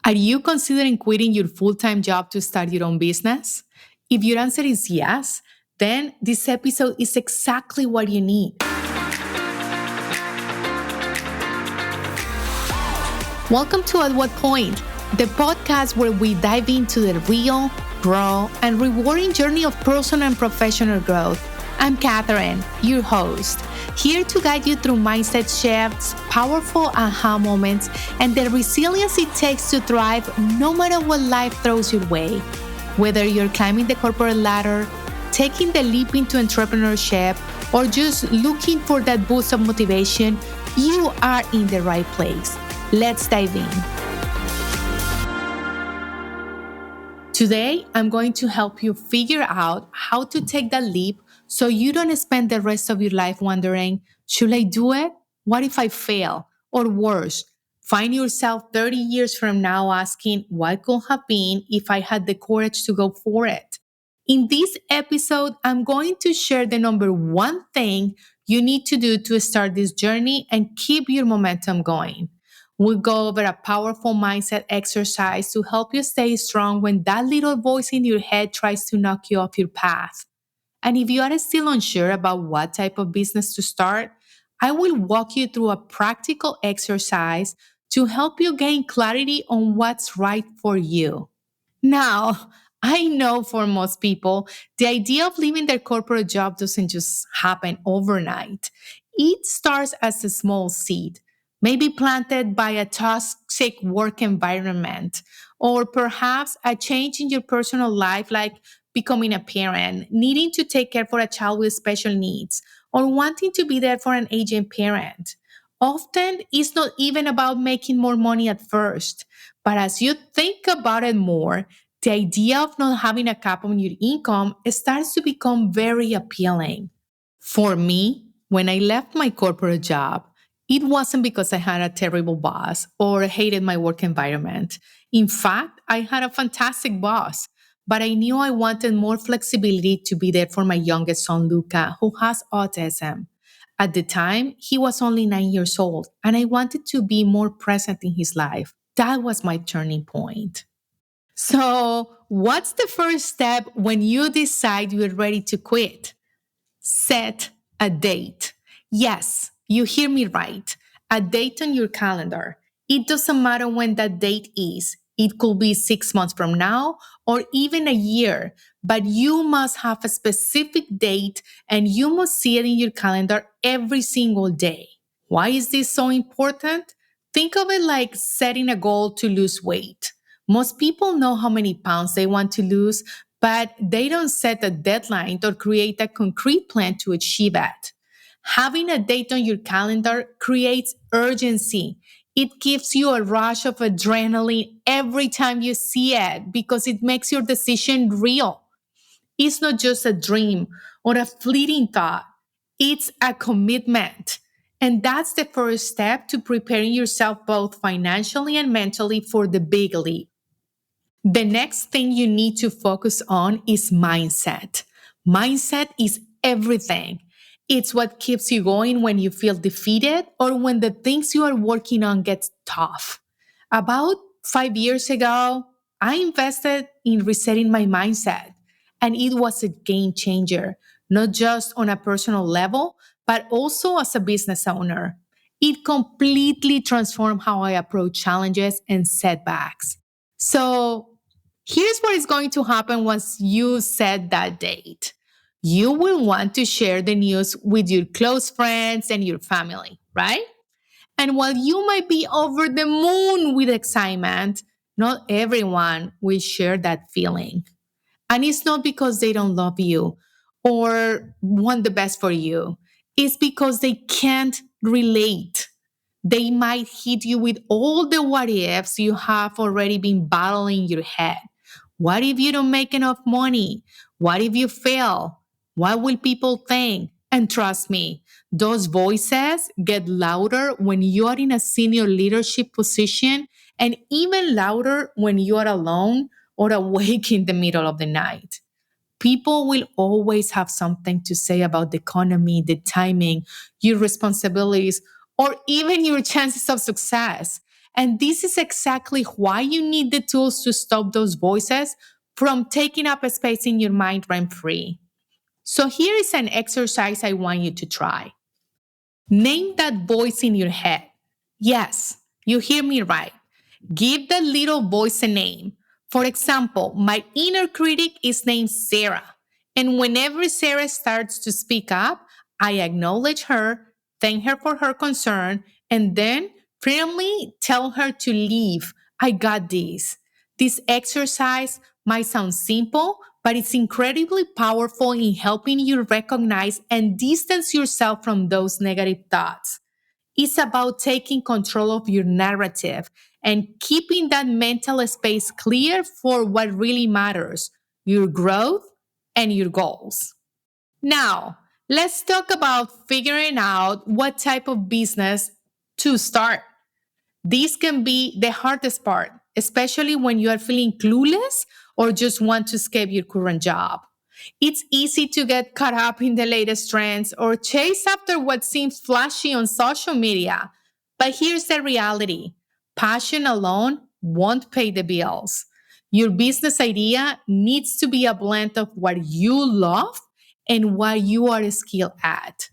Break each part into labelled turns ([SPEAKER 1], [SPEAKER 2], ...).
[SPEAKER 1] Are you considering quitting your full-time job to start your own business? If your answer is yes, then this episode is exactly what you need. Welcome to At What Point, the podcast where we dive into the real, raw, and rewarding journey of personal and professional growth. I'm Catherine, your host, here to guide you through mindset shifts, powerful aha moments, and the resilience it takes to thrive no matter what life throws your way. Whether you're climbing the corporate ladder, taking the leap into entrepreneurship, or just looking for that boost of motivation, you are in the right place. Let's dive in. Today, I'm going to help you figure out how to take that leap so you don't spend the rest of your life wondering, should I do it? What if I fail? Or worse, find yourself 30 years from now asking, what could have been if I had the courage to go for it? In this episode, I'm going to share the number one thing you need to do to start this journey and keep your momentum going. We'll go over a powerful mindset exercise to help you stay strong when that little voice in your head tries to knock you off your path. And if you are still unsure about what type of business to start, I will walk you through a practical exercise to help you gain clarity on what's right for you. Now, I know for most people, the idea of leaving their corporate job doesn't just happen overnight. It starts as a small seed, maybe planted by a toxic work environment, or perhaps a change in your personal life, like becoming a parent, needing to take care for a child with special needs, or wanting to be there for an aging parent. Often, it's not even about making more money at first, but as you think about it more, the idea of not having a cap on your income starts to become very appealing. For me, when I left my corporate job, it wasn't because I had a terrible boss or hated my work environment. In fact, I had a fantastic boss, but I knew I wanted more flexibility to be there for my youngest son, Luca, who has autism. At the time, he was only 9 years old, and I wanted to be more present in his life. That was my turning point. So, what's the first step when you decide you're ready to quit? Set a date. Yes, you hear me right. A date on your calendar. It doesn't matter when that date is. It could be 6 months from now or even a year, but you must have a specific date and you must see it in your calendar every single day. Why is this so important? Think of it like setting a goal to lose weight. Most people know how many pounds they want to lose, but they don't set a deadline or create a concrete plan to achieve it. Having a date on your calendar creates urgency. It gives you a rush of adrenaline every time you see it because it makes your decision real. It's not just a dream or a fleeting thought, it's a commitment. And that's the first step to preparing yourself both financially and mentally for the big leap. The next thing you need to focus on is mindset. Mindset is everything. It's what keeps you going when you feel defeated or when the things you are working on get tough. About 5 years ago, I invested in resetting my mindset, and it was a game changer, not just on a personal level, but also as a business owner. It completely transformed how I approach challenges and setbacks. So, here's what is going to happen once you set that date. You will want to share the news with your close friends and your family, right? And while you might be over the moon with excitement, not everyone will share that feeling. And it's not because they don't love you or want the best for you, it's because they can't relate. They might hit you with all the what ifs you have already been battling in your head. What if you don't make enough money? What if you fail? What will people think? And trust me, those voices get louder when you are in a senior leadership position and even louder when you are alone or awake in the middle of the night. People will always have something to say about the economy, the timing, your responsibilities, or even your chances of success. And this is exactly why you need the tools to stop those voices from taking up a space in your mind rent free. So here is an exercise I want you to try. Name that voice in your head. Yes, you hear me right. Give that little voice a name. For example, my inner critic is named Sarah. And whenever Sarah starts to speak up, I acknowledge her, thank her for her concern, and then firmly tell her to leave. I got this. This exercise might sound simple, but it's incredibly powerful in helping you recognize and distance yourself from those negative thoughts. It's about taking control of your narrative and keeping that mental space clear for what really matters, your growth and your goals. Now, let's talk about figuring out what type of business to start. This can be the hardest part, especially when you are feeling clueless or just want to escape your current job. It's easy to get caught up in the latest trends or chase after what seems flashy on social media. But here's the reality: passion alone won't pay the bills. Your business idea needs to be a blend of what you love and what you are skilled at.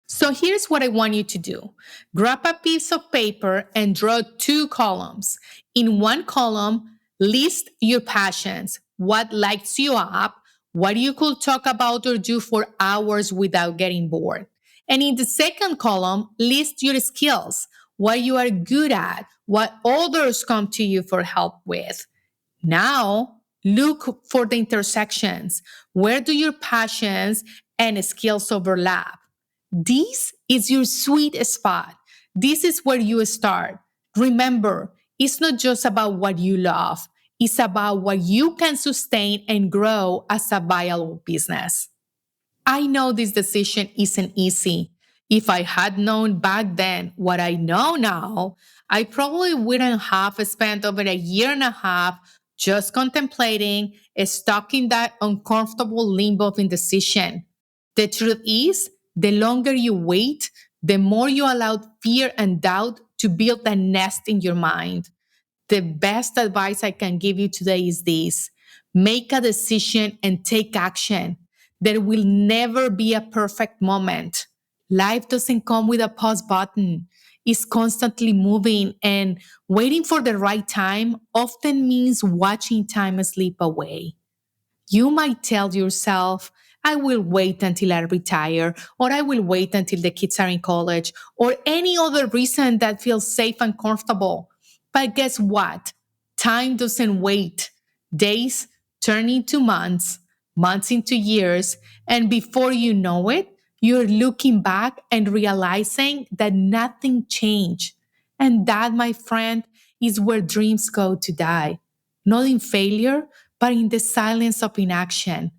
[SPEAKER 1] So here's what I want you to do. Grab a piece of paper and draw two columns. In one column, list your passions, what lights you up, what you could talk about or do for hours without getting bored. And in the second column, list your skills, what you are good at, what others come to you for help with. Now, look for the intersections. Where do your passions and skills overlap? This is your sweet spot. This is where you start. Remember, it's not just about what you love, it's about what you can sustain and grow as a viable business. I know this decision isn't easy. If I had known back then what I know now, I probably wouldn't have spent over a year and a half just contemplating, stuck in that uncomfortable limbo of indecision. The truth is, the longer you wait, the more you allow fear and doubt to build a nest in your mind. The best advice I can give you today is this: make a decision and take action. There will never be a perfect moment. Life doesn't come with a pause button. It's constantly moving, and waiting for the right time often means watching time slip away. You might tell yourself, I will wait until I retire, or I will wait until the kids are in college, or any other reason that feels safe and comfortable. But guess what? Time doesn't wait. Days turn into months, months into years, and before you know it, you're looking back and realizing that nothing changed. And that, my friend, is where dreams go to die. Not in failure, but in the silence of inaction.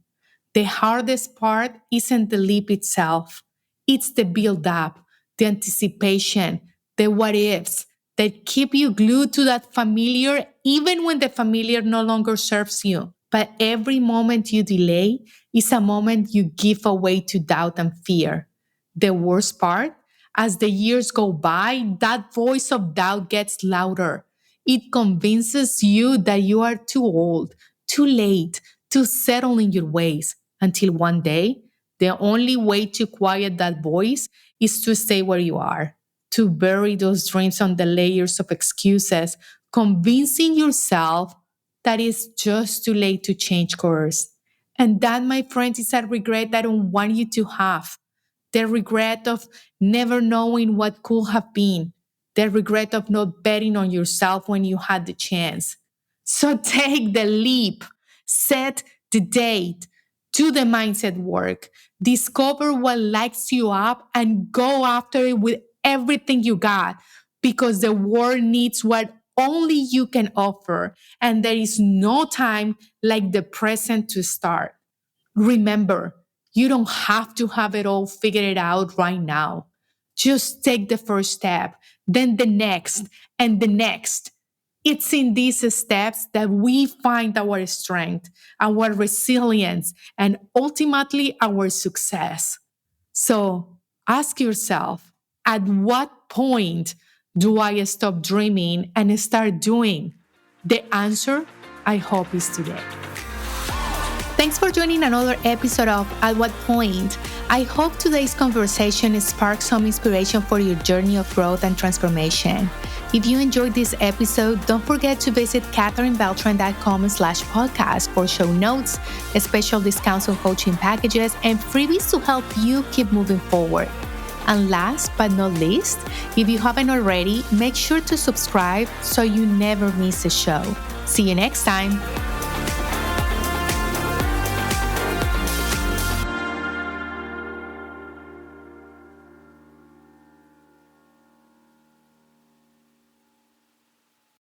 [SPEAKER 1] The hardest part isn't the leap itself, it's the build up, the anticipation, the what ifs that keep you glued to that familiar even when the familiar no longer serves you. But every moment you delay is a moment you give away to doubt and fear. The worst part, as the years go by, that voice of doubt gets louder. It convinces you that you are too old, too late, too settled in your ways, until one day, the only way to quiet that voice is to stay where you are, to bury those dreams on the layers of excuses, convincing yourself that it's just too late to change course. And that, my friend, is a regret I don't want you to have. The regret of never knowing what could have been, the regret of not betting on yourself when you had the chance. So take the leap, set the date, do the mindset work, discover what lights you up, and go after it with everything you got because the world needs what only you can offer, and there is no time like the present to start. Remember, you don't have to have it all figured out right now. Just take the first step, then the next, and the next. It's in these steps that we find our strength, our resilience, and ultimately our success. So ask yourself, at what point Do I stop dreaming and start doing? The answer, I hope, is today. Thanks for joining another episode of At What Point. I hope today's conversation sparks some inspiration for your journey of growth and transformation. If you enjoyed this episode, don't forget to visit katherinebeltran.com/podcast for show notes, special discounts on coaching packages, and freebies to help you keep moving forward. And last but not least, if you haven't already, make sure to subscribe so you never miss a show. See you next time.